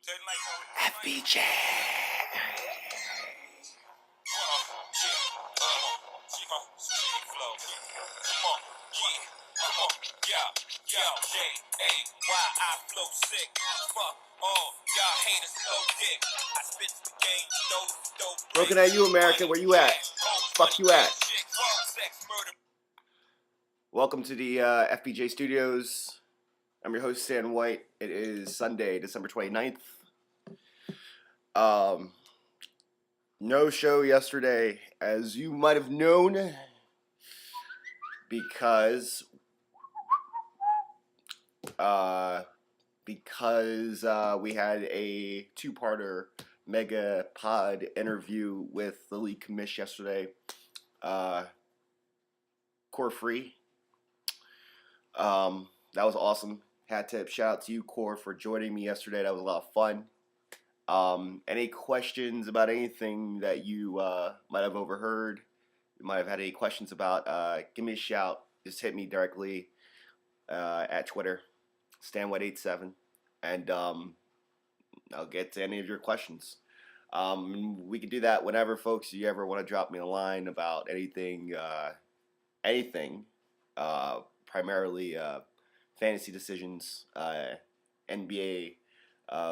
FBJ. Looking at you, America. Where you at? Fuck you at? Welcome to the FBJ Studios. I'm your host, Stan White. It is Sunday, December 29th. No show yesterday, as you might have known, because we had a two-parter mega pod interview with the league commish yesterday. Core free. That was awesome. Hat tip, shout out to you, Core, for joining me yesterday. That was a lot of fun. Any questions about anything that you might have overheard, you might have had any questions about, give me a shout. Just hit me directly at Twitter, StanWhite87, and I'll get to any of your questions. We can do that whenever, folks. You ever want to drop me a line about anything, primarily fantasy decisions, NBA.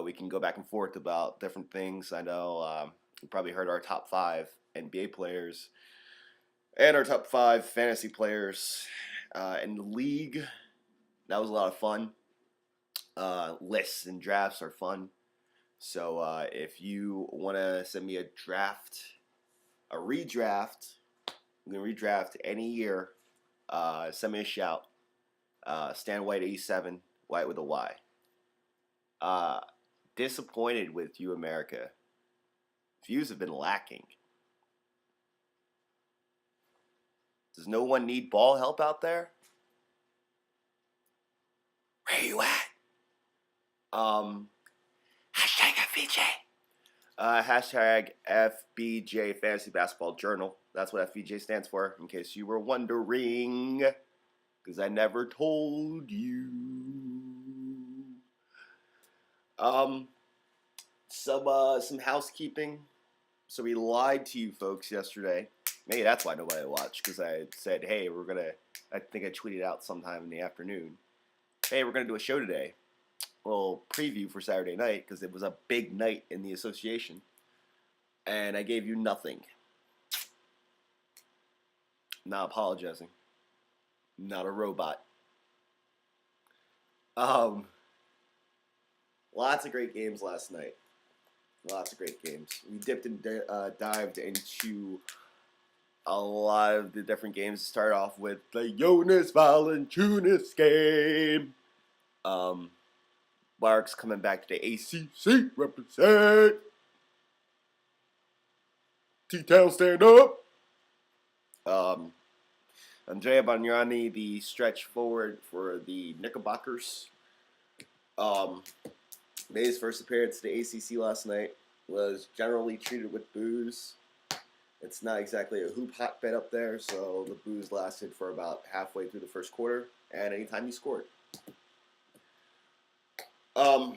We can go back and forth about different things. I know you probably heard our top 5 NBA players and our top 5 fantasy players in the league. That was a lot of fun. Lists and drafts are fun. So if you want to send me a redraft, I'm going to redraft any year, send me a shout. StanWhite87, White with a Y. Disappointed with you, America. Views have been lacking. Does no one need ball help out there? Where you at? Hashtag FBJ. Hashtag FBJ Fantasy Basketball Journal. That's what FBJ stands for, in case you were wondering. Because I never told you. Some housekeeping. So we lied to you folks yesterday. Maybe that's why nobody watched, because I said, hey, I think I tweeted out sometime in the afternoon, hey, we're gonna do a show today. A little preview for Saturday night, because it was a big night in the association. And I gave you nothing. Not apologizing. Not a robot. Lots of great games last night. Lots of great games. We dipped and dived into a lot of the different games. To start off with the Jonas Valanciunas game. Barks coming back to the ACC. Represent. T-Town stand up. Andrea Bargnani, the stretch forward for the Knickerbockers, made his first appearance to the ACC last night. Was generally treated with booze. It's not exactly a hoop hotbed up there, so the booze lasted for about halfway through the first quarter, and anytime he scored. I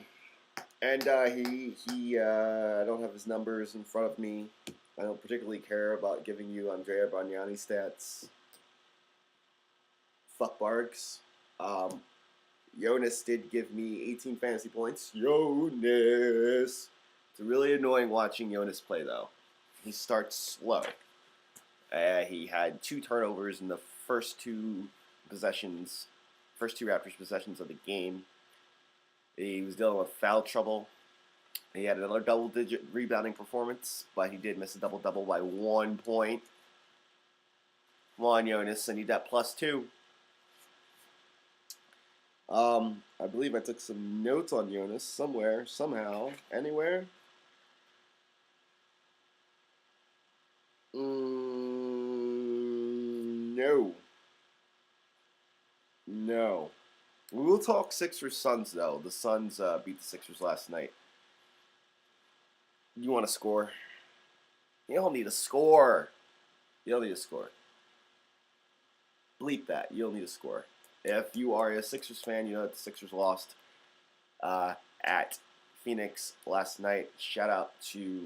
don't have his numbers in front of me. I don't particularly care about giving you Andrea Bargnani stats. Fuck Barks. Jonas did give me 18 fantasy points. Jonas. It's really annoying watching Jonas play, though. He starts slow. He had 2 turnovers in the first two Raptors possessions of the game. He was dealing with foul trouble. He had another double-digit rebounding performance, but he did miss a double-double by 1 point. Come on, Jonas. I need that +2. I believe I took some notes on Jonas somewhere, somehow, anywhere. No. We will talk Sixers-Suns, though. The Suns beat the Sixers last night. You want to score? You don't need to score. You don't need to score. Bleep that. You don't need to score. If you are a Sixers fan, you know that the Sixers lost at Phoenix last night. Shout out to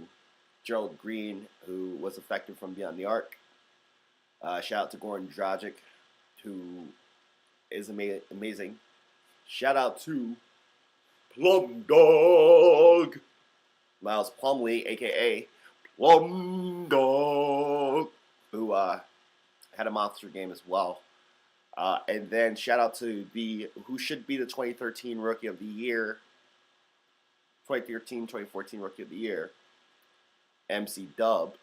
Gerald Green, who was affected from Beyond the Arc. Shout out to Goran Dragic, who is amazing. Shout out to Plum Dog, Miles Plumlee, a.k.a. Plum Dog, who had a monster game as well. And then shout out to who should be the 2013 Rookie of the Year, 2013-2014 Rookie of the Year, MC Dub,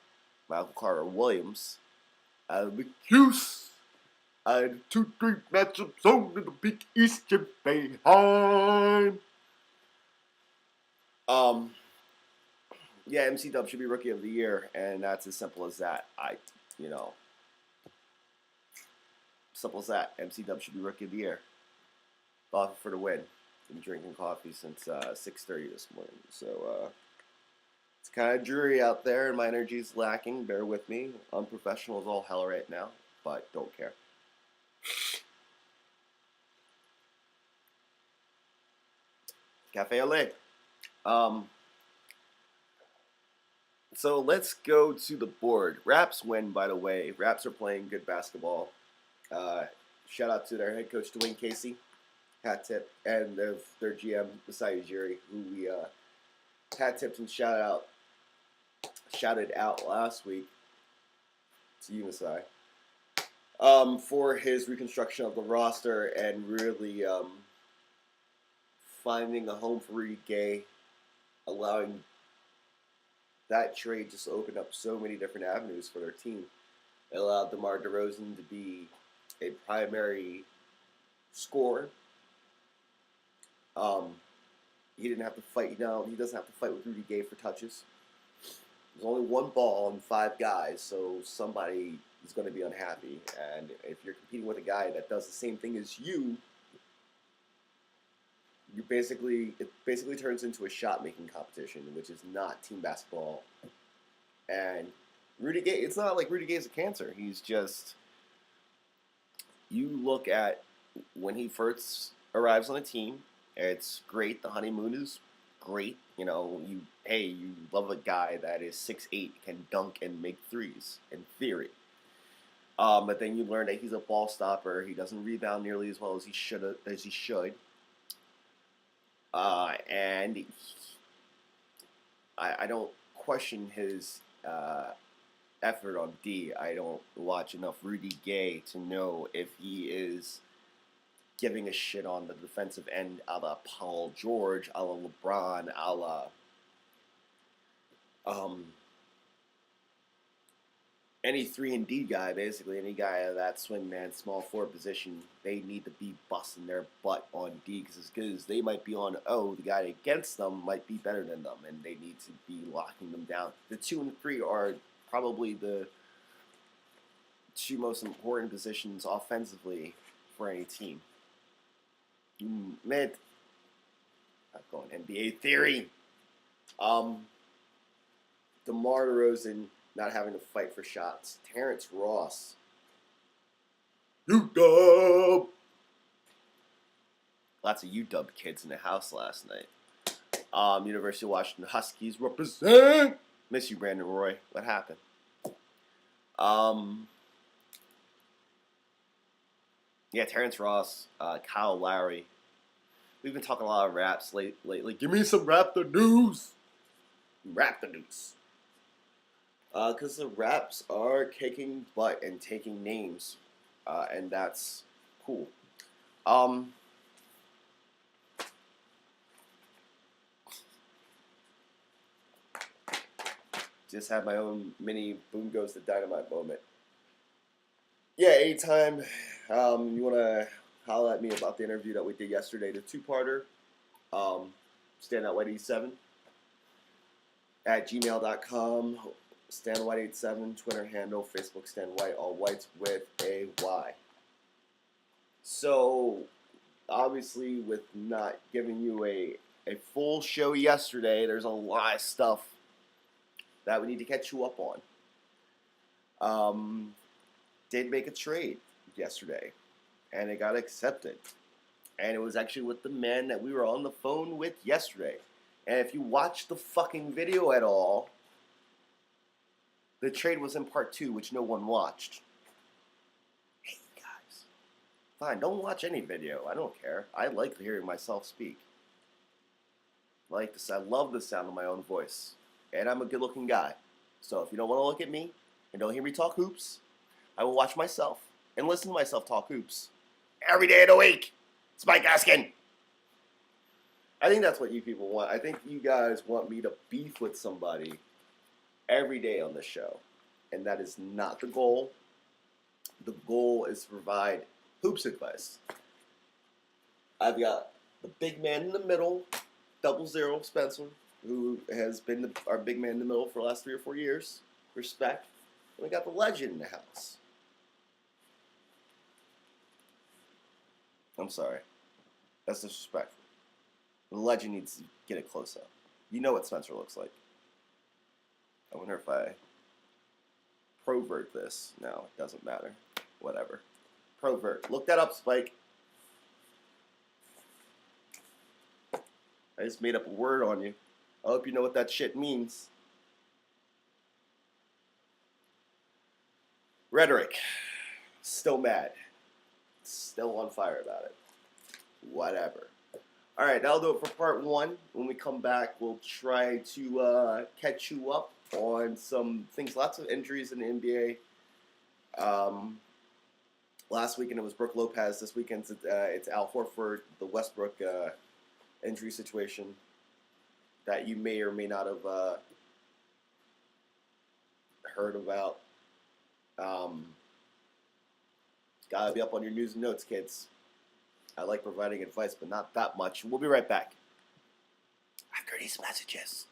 Michael Carter Williams, McHughes, and 2-3 matchup zone in the Big East Bayheim. Yeah, MC Dub should be Rookie of the Year, and that's as simple as that. Simple as that. MC Dub should be Rookie of the Year. Off for the win. Been drinking coffee since 6:30 this morning, so it's kind of dreary out there, and my energy's lacking. Bear with me. Unprofessional as all hell right now, but don't care. Cafe au lait. So let's go to the board. Raps win, by the way. Raps are playing good basketball. Shout out to their head coach, Dwayne Casey. Hat tip. And their GM, Masai Ujiri, who we hat tipped and shouted out last week. To you, Masai. For his reconstruction of the roster and really finding a home for Rudy Gay, allowing that trade just opened up so many different avenues for their team. It allowed DeMar DeRozan to be a primary scorer. He didn't have to fight. He doesn't have to fight with Rudy Gay for touches. There's only one ball and 5 guys, so somebody is going to be unhappy. And if you're competing with a guy that does the same thing as you, it basically turns into a shot-making competition, which is not team basketball. And Rudy Gay, it's not like Rudy Gay is a cancer. He's just, you look at when he first arrives on a team, it's great. The honeymoon is great. You love a guy that is 6'8", can dunk and make threes, in theory. But then you learn that he's a ball stopper. He doesn't rebound nearly as well as he should. And I don't question his effort on D. I don't watch enough Rudy Gay to know if he is giving a shit on the defensive end, a la Paul George, a la LeBron, a la any 3-and-D guy, basically, any guy of that swingman, small forward position, they need to be busting their butt on D, because as good as they might be on O, the guy against them might be better than them, and they need to be locking them down. The 2 and 3 are probably the 2 most important positions offensively for any team. Not going NBA theory. DeMar DeRozan not having to fight for shots. Terrence Ross. UW. Lots of UW kids in the house last night. University of Washington Huskies represent. Miss you, Brandon Roy. What happened? Terrence Ross, Kyle Lowry. We've been talking a lot of raps lately. Give me some Raptor news. Raptor news. Because the Raps are kicking butt and taking names, and that's cool. Just had my own mini Boom Goes the Dynamite moment. Yeah, anytime you want to holler at me about the interview that we did yesterday, the 2-parter, standoutwhite87 at gmail.com. StanWhite87, Twitter handle, Facebook StanWhite, all whites with a Y. So, obviously, with not giving you a full show yesterday, there's a lot of stuff that we need to catch you up on. Did make a trade yesterday, and it got accepted. And it was actually with the man that we were on the phone with yesterday. And if you watch the fucking video at all, the trade was in part 2, which no one watched. Hey, guys. Fine, don't watch any video. I don't care. I like hearing myself speak. I like this. I love the sound of my own voice. And I'm a good-looking guy. So if you don't want to look at me and don't hear me talk hoops, I will watch myself and listen to myself talk hoops every day of the week. It's Mike Askin. I think that's what you people want. I think you guys want me to beef with somebody every day on this show. And that is not the goal. The goal is to provide hoops advice. I've got the big man in the middle, 00 Spencer, who has been our big man in the middle for the last 3 or 4 years. Respect. And we got the legend in the house. I'm sorry. That's disrespectful. The legend needs to get a close-up. You know what Spencer looks like. I wonder if I provert this. No, it doesn't matter. Whatever. Provert. Look that up, Spike. I just made up a word on you. I hope you know what that shit means. Rhetoric. Still mad. Still on fire about it. Whatever. Alright, that'll do it for part 1. When we come back, we'll try to catch you up on some things. Lots of injuries in the NBA. Last weekend it was Brook Lopez. This weekend it's Al Horford, the Westbrook injury situation that you may or may not have heard about. Gotta be up on your news and notes, kids. I like providing advice, but not that much. We'll be right back after these messages.